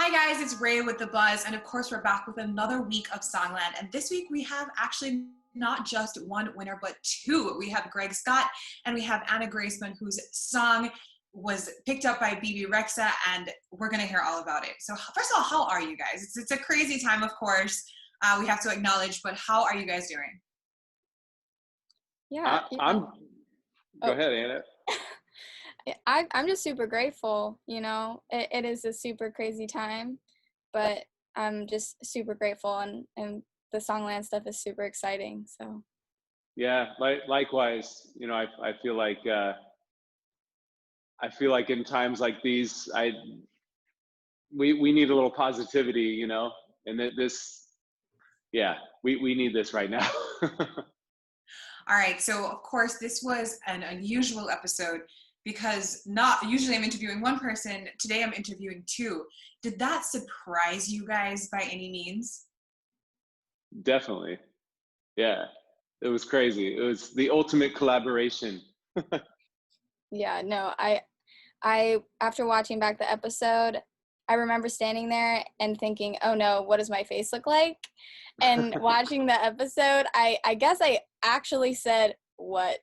Hi guys, it's Ray with The Buzz, and of course we're back with another week of Songland. And this week we have actually not just one winner, but two. We have Greg Scott and we have Anna Graceman, whose song was picked up by Bebe Rexha, and we're gonna hear all about it. So first of all, how are you guys? It's a crazy time, of course, we have to acknowledge, but how are you guys doing? Yeah, Go ahead, Anna. I'm just super grateful. It is a super crazy time, but I'm just super grateful, and the Songland stuff is super exciting. So Yeah, likewise. I feel like in times like these, we need a little positivity, and we need this right now. All right, so of course this was an unusual episode because not usually I'm interviewing one person. Today I'm interviewing two. Did that surprise you guys by any means? Definitely. Yeah, it was crazy. It was the ultimate collaboration. yeah, no, I after watching back the episode, I remember standing there and thinking, oh no, what does my face look like? And watching the episode, I guess I actually said, what?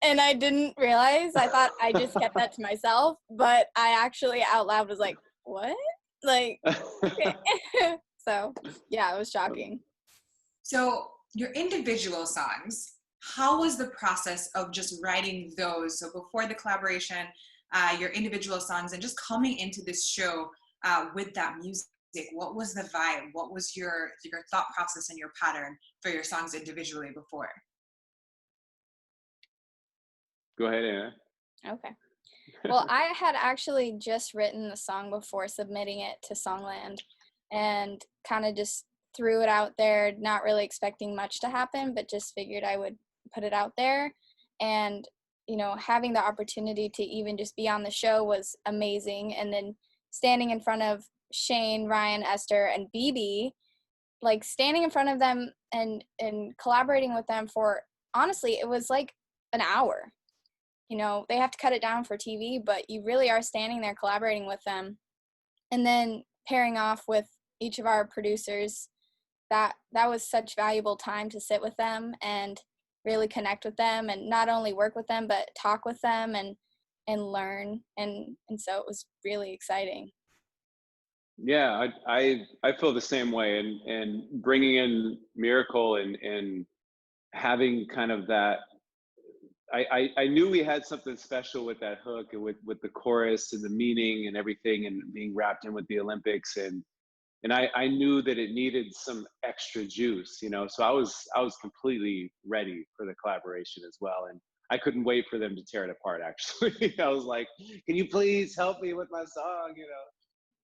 And I didn't realize. I thought I just kept that to myself, but I actually out loud was like, what? Like, so yeah, it was shocking. So your individual songs, how was the process of just writing those? So before the collaboration, your individual songs, and just coming into this show with that music, what was the vibe? What was your thought process and your pattern for your songs individually before? Go ahead, Anna. Okay. Well, I had actually just written the song before submitting it to Songland, and kind of just threw it out there, not really expecting much to happen, but just figured I would put it out there. And, having the opportunity to even just be on the show was amazing. And then standing in front of Shane, Ryan, Esther, and Bebe, like standing in front of them and collaborating with them for, honestly, it was like an hour. They have to cut it down for TV, but you really are standing there collaborating with them. And then pairing off with each of our producers, that was such valuable time to sit with them and really connect with them, and not only work with them, but talk with them and learn. And so it was really exciting. Yeah, I feel the same way, and bringing in Miracle and having kind of that. I knew we had something special with that hook and with the chorus and the meaning and everything, and being wrapped in with the Olympics, and I knew that it needed some extra juice, so I was completely ready for the collaboration as well, and I couldn't wait for them to tear it apart. Actually, I was like, can you please help me with my song,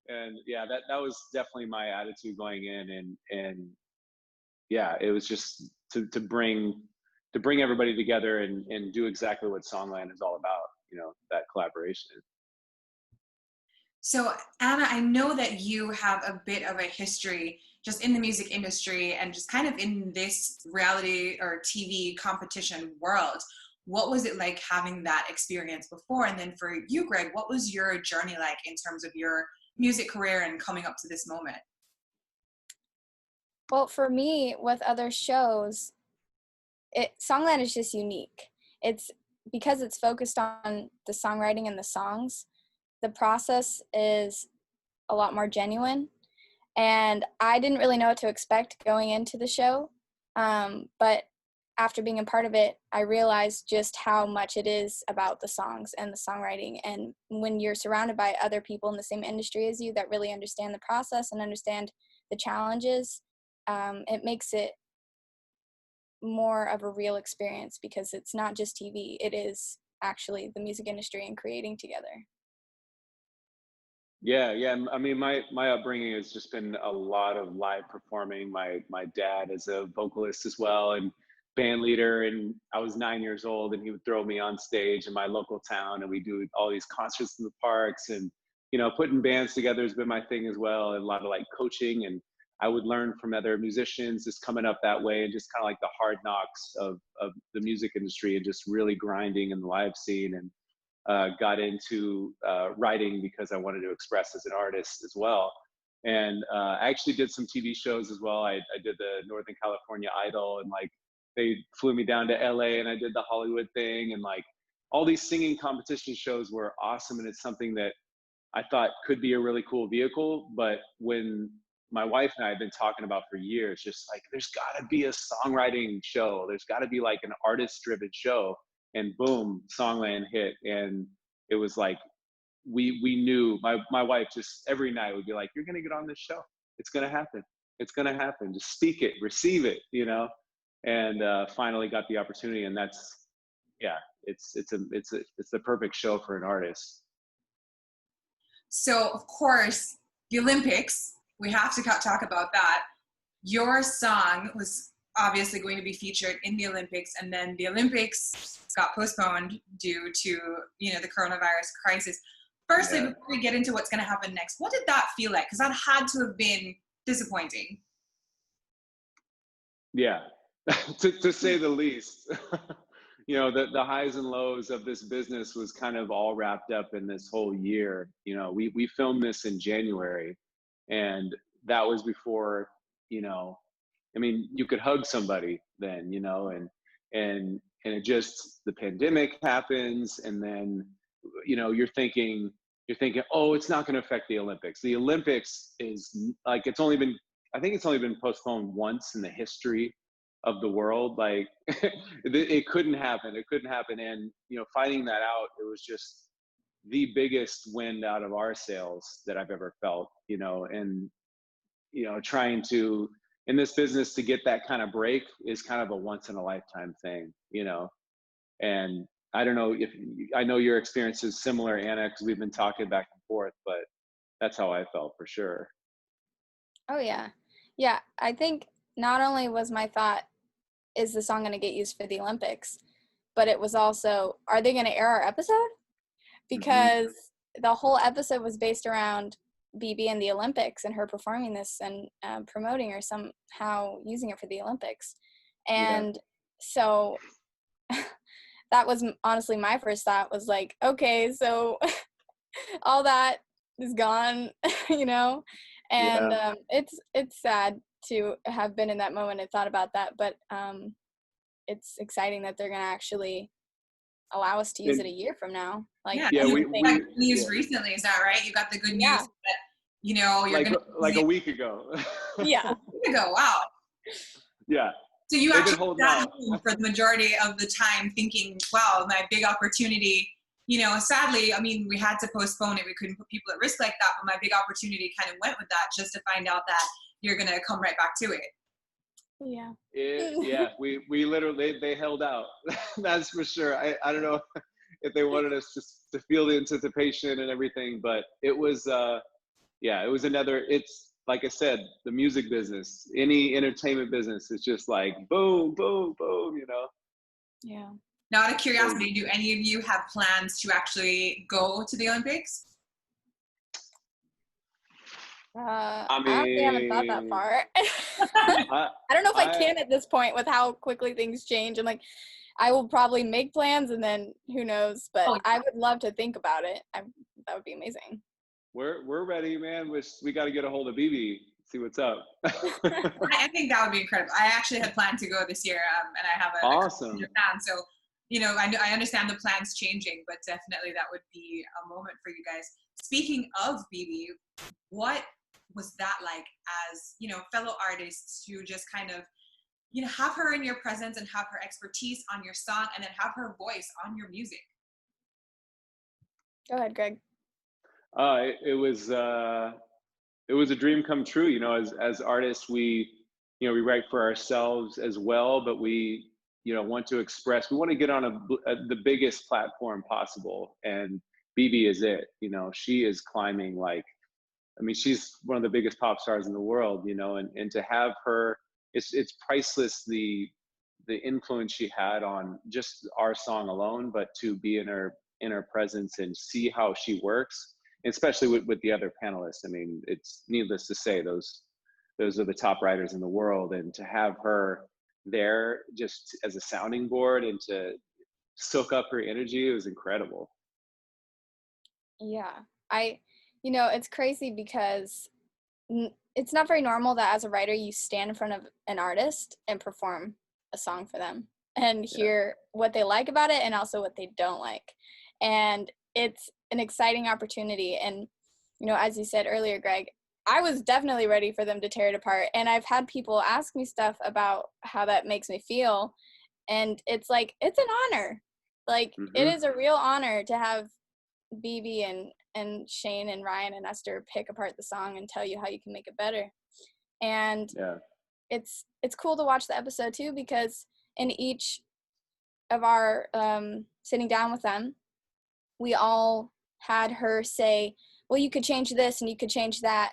and yeah, that was definitely my attitude going in, and yeah, it was just to bring everybody together and do exactly what Songland is all about, that collaboration. So Anna, I know that you have a bit of a history just in the music industry and just kind of in this reality or TV competition world. What was it like having that experience before? And then for you, Greg, what was your journey like in terms of your music career and coming up to this moment? Well, for me, with other shows, Songland is just unique. It's because it's focused on the songwriting and the songs. The process is a lot more genuine, and I didn't really know what to expect going into the show. But after being a part of it, I realized just how much it is about the songs and the songwriting. And when you're surrounded by other people in the same industry as you that really understand the process and understand the challenges, it makes it more of a real experience, because it's not just TV, it is actually the music industry and creating together. Yeah. I mean, my upbringing has just been a lot of live performing. My dad is a vocalist as well, and band leader, and I was 9 years old, and he would throw me on stage in my local town, and we do all these concerts in the parks, and putting bands together has been my thing as well, and a lot of like coaching, and I would learn from other musicians just coming up that way, and just kind of like the hard knocks of the music industry, and just really grinding in the live scene, and got into writing because I wanted to express as an artist as well. And I actually did some TV shows as well. I did the Northern California Idol, and like they flew me down to LA, and I did the Hollywood thing, and like all these singing competition shows were awesome. And it's something that I thought could be a really cool vehicle. But when my wife and I have been talking about for years, just like, there's got to be a songwriting show. There's got to be like an artist-driven show. And boom, Songland hit, and it was like we knew. My wife just every night would be like, "You're gonna get on this show. It's gonna happen. It's gonna happen. Just speak it, receive it, you know." And finally got the opportunity, and that's yeah, it's the perfect show for an artist. So, of course, the Olympics, we have to talk about that. Your song was obviously going to be featured in the Olympics, and then the Olympics got postponed due to, the coronavirus crisis. Firstly, Yeah. before we get into what's going to happen next, what did that feel like? Because that had to have been disappointing. Yeah, to say the least. The highs and lows of this business was kind of all wrapped up in this whole year. We filmed this in January, and that was before, you could hug somebody then, and it just, the pandemic happens, and then, you're thinking, oh, it's not going to affect the Olympics. The Olympics is like, I think it's only been postponed once in the history of the world. Like it couldn't happen. It couldn't happen. And, finding that out, it was just the biggest wind out of our sails that I've ever felt, and, trying to, in this business, to get that kind of break is kind of a once in a lifetime thing, and I don't know if, I know your experience is similar, Anna, because we've been talking back and forth, but that's how I felt for sure. Oh, yeah. Yeah, I think not only was my thought, is the song going to get used for the Olympics, but it was also, are they going to air our episode? Because the whole episode was based around Bebe and the Olympics and her performing this and promoting or somehow using it for the Olympics. And so that was honestly my first thought, was like, okay, so all that is gone, and it's sad to have been in that moment and thought about that, but it's exciting that they're going to actually allow us to use it a year from now. Like, we got good news recently, is that right? You got the good news that, you're like a week ago. Yeah. A week ago, wow. Yeah. So you actually sat home for the majority of the time thinking, wow, my big opportunity, sadly, we had to postpone it. We couldn't put people at risk like that, but my big opportunity kind of went with that, just to find out that you're going to come right back to it. Yeah. We literally, they held out. That's for sure. I don't know if they wanted us to feel the anticipation and everything, but it was, it was it's like I said, the music business, any entertainment business is just like boom, boom, boom, Yeah. Now, out of curiosity, do any of you have plans to actually go to the Olympics? I honestly haven't thought that far. I don't know if I can at this point with how quickly things change. And like, I will probably make plans and then who knows, but I would love to think about it. That would be amazing. We're ready, man. We got to get a hold of Bebe, see what's up. I think that would be incredible. I actually had planned to go this year, and I have awesome. a Japan, so I understand the plans changing, but definitely that would be a moment for you guys. Speaking of Bebe, what was that like as fellow artists to just kind of have her in your presence and have her expertise on your song, and then have her voice on your music? Go ahead, Greg. It was a dream come true. As artists, we write for ourselves as well, but we want to express. We want to get on the biggest platform possible, and Bebe is it. She is climbing like. She's one of the biggest pop stars in the world. And to have her, it's priceless. The influence she had on just our song alone, but to be in her presence and see how she works. Especially with the other panelists. It's needless to say, those are the top writers in the world, and to have her there just as a sounding board and to soak up her energy, it was incredible. Yeah, it's crazy because it's not very normal that as a writer you stand in front of an artist and perform a song for them and hear what they like about it and also what they don't like. And it's an exciting opportunity. And, you know, as you said earlier, Greg, I was definitely ready for them to tear it apart. And I've had people ask me stuff about how that makes me feel. And it's like, it's an honor. Like, it is a real honor to have Bebe and Shane and Ryan and Esther pick apart the song and tell you how you can make it better. And it's cool to watch the episode too, because in each of our sitting down with them, we all had her say, well, you could change this and you could change that,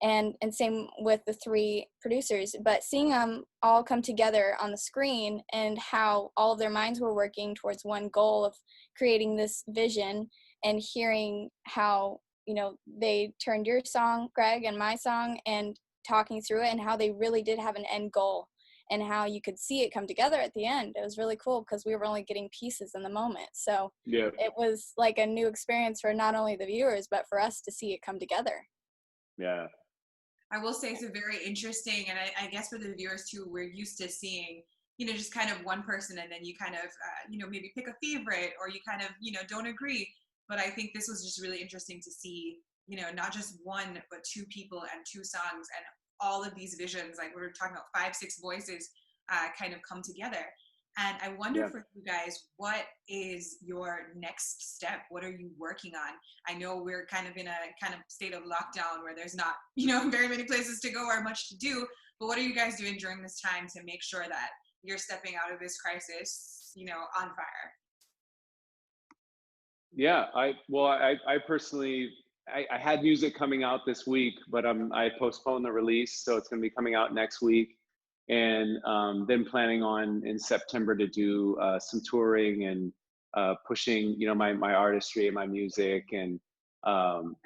and same with the three producers. But seeing them all come together on the screen and how all of their minds were working towards one goal of creating this vision, and hearing how, you know, they turned your song, Greg, and my song, and talking through it, and how they really did have an end goal, and how you could see it come together at the end. It was really cool because we were only getting pieces in the moment. So it was like a new experience for not only the viewers, but for us to see it come together. Yeah. I will say it's a very interesting, and I guess for the viewers too, we're used to seeing, you know, just kind of one person, and then you kind of, you know, maybe pick a favorite, or you kind of, you know, don't agree. But I think this was just really interesting to see, you know, not just one, but two people and two songs, and all of these visions, like we were talking about 5-6 voices kind of come together. And I wonder for you guys, what is your next step? What are you working on? I know we're kind of in a kind of state of lockdown where there's not, you know, very many places to go or much to do, but what are you guys doing during this time to make sure that you're stepping out of this crisis, you know, on fire? Yeah, I personally, I had music coming out this week, but I postponed the release, so it's going to be coming out next week, and then planning on in September to do some touring and pushing, you know, my artistry and my music, and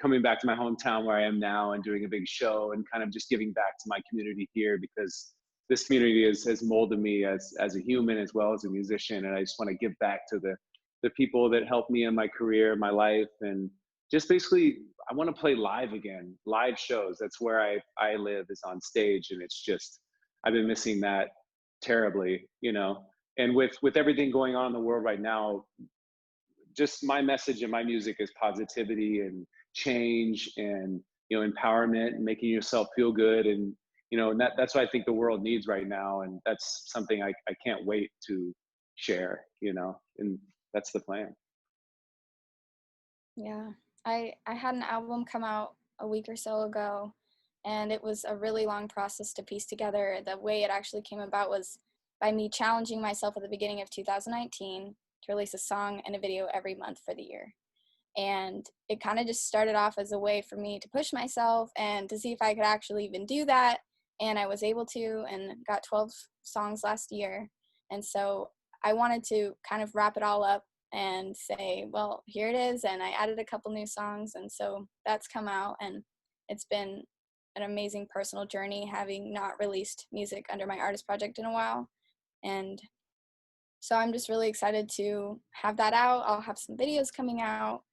coming back to my hometown where I am now and doing a big show, and kind of just giving back to my community here, because this community has molded me as a human as well as a musician, and I just want to give back to the people that helped me in my career, my life, and just basically I want to play live again, live shows. That's where I live, is on stage, and it's just, I've been missing that terribly, you know. And with everything going on in the world right now, just my message and my music is positivity and change, and, you know, empowerment, and making yourself feel good, and, you know, and that's what I think the world needs right now, and that's something I can't wait to share, you know, and that's the plan. Yeah, I had an album come out a week or so ago, and it was a really long process to piece together. The way it actually came about was by me challenging myself at the beginning of 2019 to release a song and a video every month for the year. And it kind of just started off as a way for me to push myself and to see if I could actually even do that. And I was able to, and got 12 songs last year. And so I wanted to kind of wrap it all up and say, well, here it is. And I added a couple new songs. And so that's come out, and it's been an amazing personal journey, having not released music under my artist project in a while. And so I'm just really excited to have that out. I'll have some videos coming out,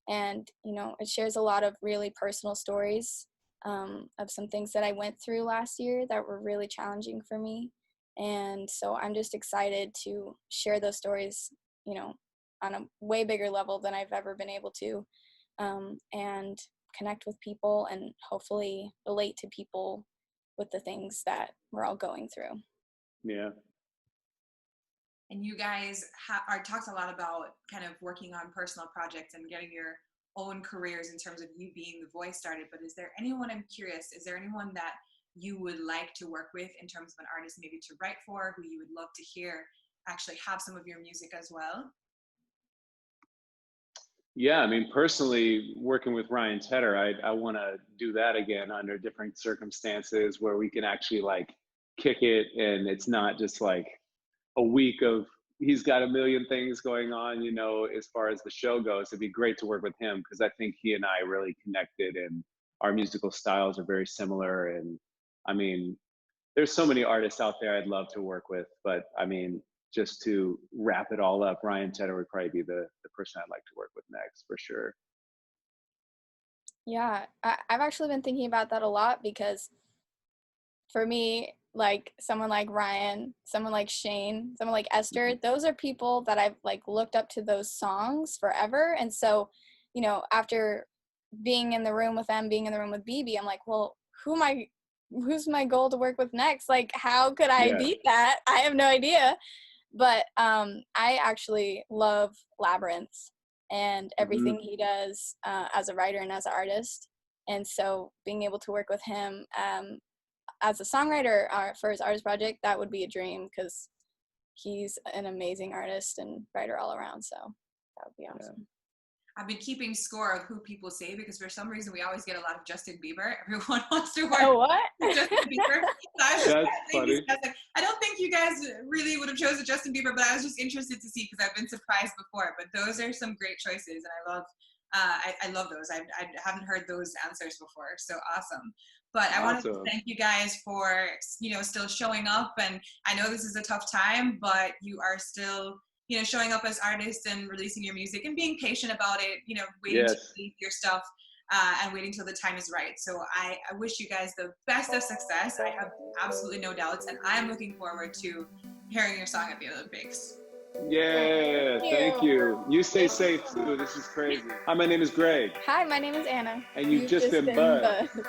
and, you know, it shares a lot of really personal stories of some things that I went through last year that were really challenging for me. And so I'm just excited to share those stories, you know, on a way bigger level than I've ever been able to, and connect with people and hopefully relate to people with the things that we're all going through. Yeah. And you guys are talked a lot about kind of working on personal projects and getting your own careers in terms of you being the voice started. But is there anyone, I'm curious, is there anyone that you would like to work with in terms of an artist maybe to write for, who you would love to hear actually have some of your music as well? Yeah, I mean, personally, working with Ryan Tedder, I want to do that again under different circumstances where we can actually like kick it, and it's not just like a week of he's got a million things going on, you know, as far as the show goes. It'd be great to work with him because I think he and I really connected, and our musical styles are very similar. And I mean, there's so many artists out there I'd love to work with, but I mean, just to wrap it all up, Ryan Tedder would probably be the person I'd like to work with next, for sure. Yeah, I've actually been thinking about that a lot because for me, like someone like Ryan, someone like Shane, someone like Esther, those are people that I've like looked up to those songs forever. And so, you know, after being in the room with them, being in the room with Bebe, I'm like, well, who's my goal to work with next? Like, how could I Yeah. beat that? I have no idea. But I actually love Labyrinth and Hmm. everything he does as a writer and as an artist. And so being able to work with him as a songwriter for his artist project, that would be a dream because he's an amazing artist and writer all around. So that would be awesome. I've been keeping score of who people say because for some reason we always get a lot of Justin Bieber. Everyone wants to work Oh, what? with Justin Bieber. So I was just That's saying these funny. guys, like, I don't think you guys really would have chosen Justin Bieber, but I was just interested to see because I've been surprised before. But those are some great choices, and I love those. I haven't heard those answers before, so awesome. But I wanted to Awesome. thank you guys for still showing up, and I know this is a tough time, but you are still showing up as artists and releasing your music and being patient about it, waiting to Yes. release your stuff and waiting till the time is right. So I wish you guys the best of success. I have absolutely no doubts, and I'm looking forward to hearing your song at the Olympics. Yeah, thank you. You stay safe too. This is crazy. Hi, my name is Greg. Hi, my name is Anna. And you've just been buzzed.